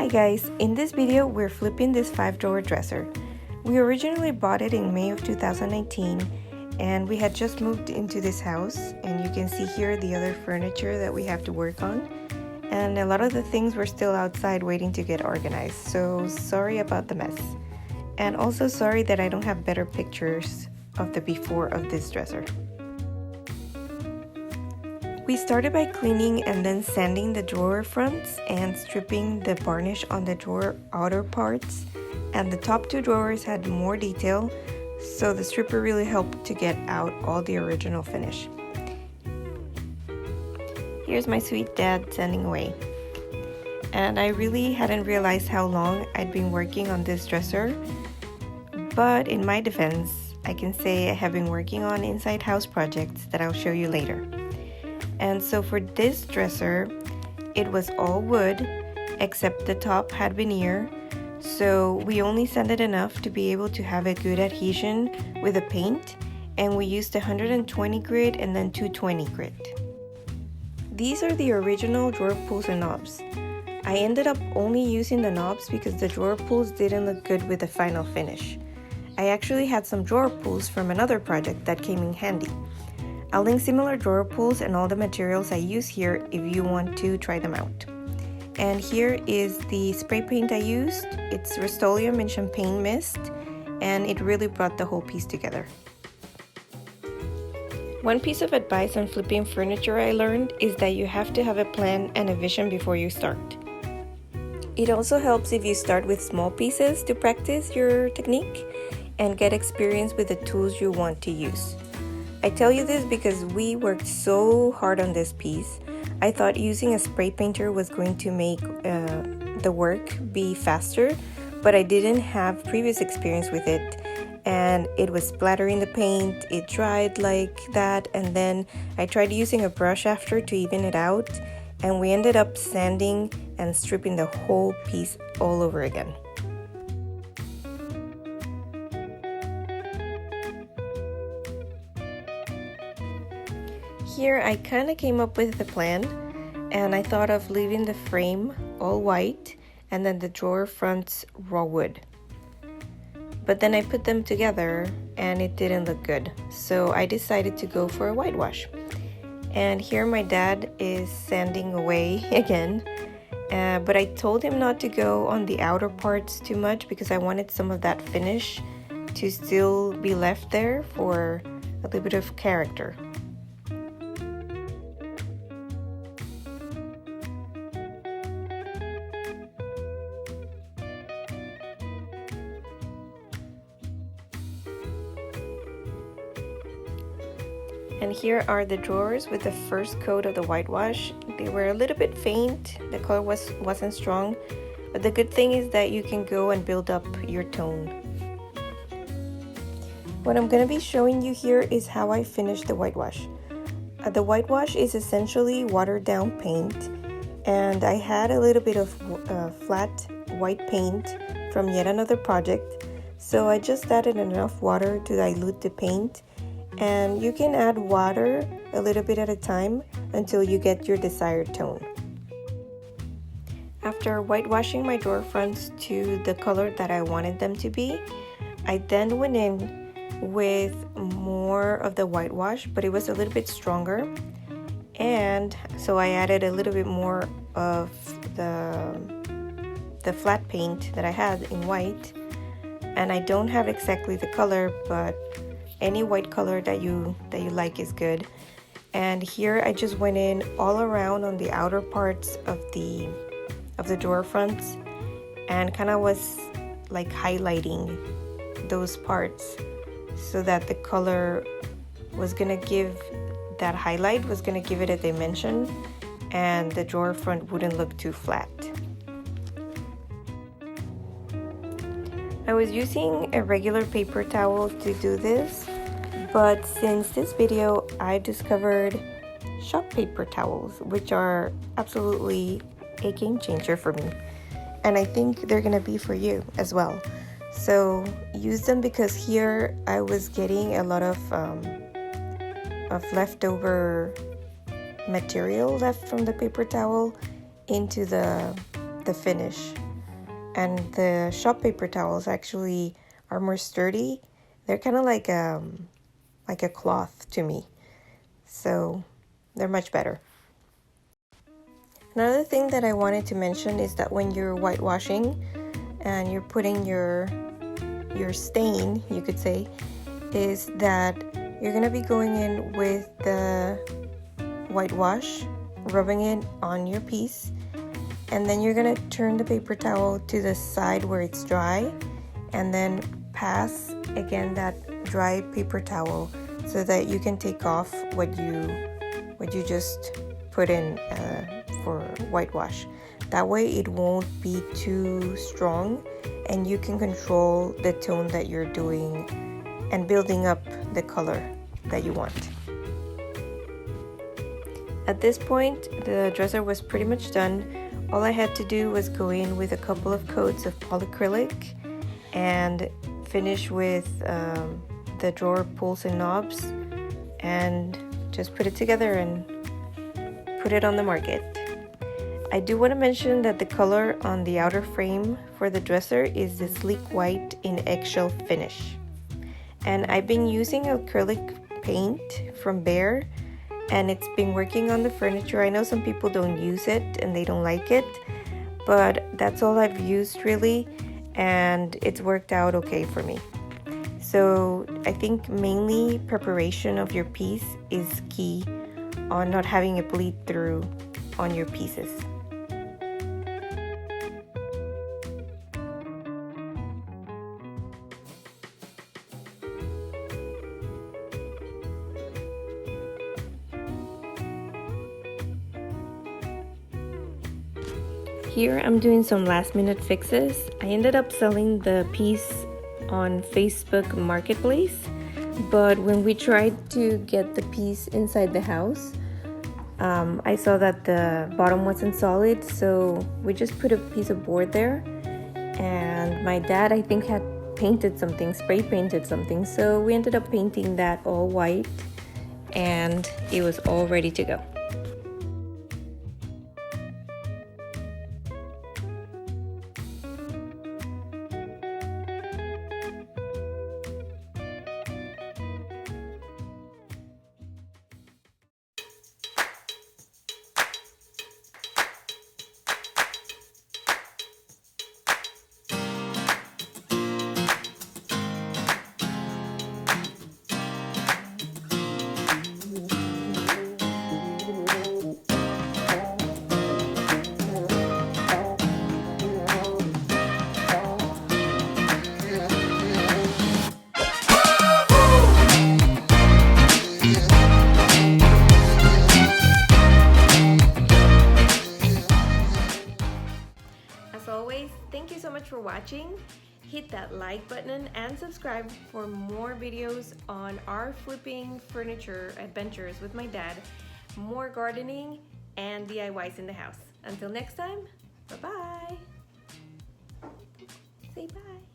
guys, in this video we're flipping this 5-drawer dresser. We originally bought it in May of 2019 and we had just moved into this house, and you can see here the other furniture that we have to work on, and a lot of the things were still outside waiting to get organized, so sorry about the mess. And also sorry that I don't have better pictures of the before of this dresser. We started by cleaning and then sanding the drawer fronts and stripping the varnish on the drawer outer parts, and the top 2 drawers had more detail, so the stripper really helped to get out all the original finish. Here's my sweet dad sanding away. And I really hadn't realized how long I'd been working on this dresser, but in my defense, I can say I have been working on inside house projects that I'll show you later. And so for this dresser, it was all wood, except the top had veneer, so we only sanded enough to be able to have a good adhesion with the paint, and we used 120 grit and then 220 grit. These are the original drawer pulls and knobs. I ended up only using the knobs because the drawer pulls didn't look good with the final finish. I actually had some drawer pulls from another project that came in handy. I'll link similar drawer pulls and all the materials I use here if you want to try them out. And here is the spray paint I used. It's Rust-Oleum and Champagne Mist, and it really brought the whole piece together. One piece of advice on flipping furniture I learned is that you have to have a plan and a vision before you start. It also helps if you start with small pieces to practice your technique and get experience with the tools you want to use. I tell you this because we worked so hard on this piece. I thought using a spray painter was going to make the work be faster, but I didn't have previous experience with it, and it was splattering the paint. It dried like that, and then I tried using a brush after to even it out, and we ended up sanding and stripping the whole piece all over again. Here I kind of came up with the plan, and I thought of leaving the frame all white and then the drawer fronts raw wood. But then I put them together and it didn't look good, so I decided to go for a whitewash. And here my dad is sanding away again, but I told him not to go on the outer parts too much because I wanted some of that finish to still be left there for a little bit of character. And here are the drawers with the first coat of the whitewash. They were a little bit faint, the color wasn't strong, but the good thing is that you can go and build up your tone. What I'm going to be showing you here is how I finished the whitewash. The whitewash is essentially watered down paint, and I had a little bit of flat white paint from yet another project, so I just added enough water to dilute the paint. And you can add water a little bit at a time until you get your desired tone. After whitewashing my drawer fronts to the color that I wanted them to be, I then went in with more of the whitewash, but it was a little bit stronger. And so I added a little bit more of the flat paint that I had in white. And I don't have exactly the color, but any white color that you like is good. And here I just went in all around on the outer parts of the drawer fronts and kind of was like highlighting those parts so that the color was gonna give that highlight, was gonna give it a dimension, and the drawer front wouldn't look too flat. I was using a regular paper towel to do this, but since this video I discovered shop paper towels, which are absolutely a game changer for me, and I think they're gonna be for you as well. So use them, because here I was getting a lot of leftover material left from the paper towel into the finish and the shop paper towels actually are more sturdy. They're kind of like a cloth to me, so they're much better. Another thing that I wanted to mention is that when you're whitewashing and you're putting your stain, you could say, is that you're gonna be going in with the whitewash, rubbing it on your piece, and then you're gonna turn the paper towel to the side where it's dry, and then pass again that dry paper towel so that you can take off what you just put in for whitewash. That way it won't be too strong, and you can control the tone that you're doing and building up the color that you want. At this point, the dresser was pretty much done. All I had to do was go in with a couple of coats of polycrilic and finish with the drawer pulls and knobs, and just put it together and put it on the market. I do want to mention that the color on the outer frame for the dresser is the sleek white in eggshell finish. And I've been using acrylic paint from Behr, and it's been working on the furniture. I know some people don't use it and they don't like it, but that's all I've used really, and it's worked out okay for me. So I think mainly preparation of your piece is key on not having it bleed through on your pieces. Here I'm doing some last minute fixes. I ended up selling the piece on Facebook Marketplace, but when we tried to get the piece inside the house, I saw that the bottom wasn't solid, so we just put a piece of board there, and my dad I think had painted something, spray painted something, so we ended up painting that all white, and it was all ready to go. Thank you so much for watching. Hit that like button and subscribe for more videos on our flipping furniture adventures with my dad, more gardening and DIYs in the house. Until next time, bye-bye. Say bye.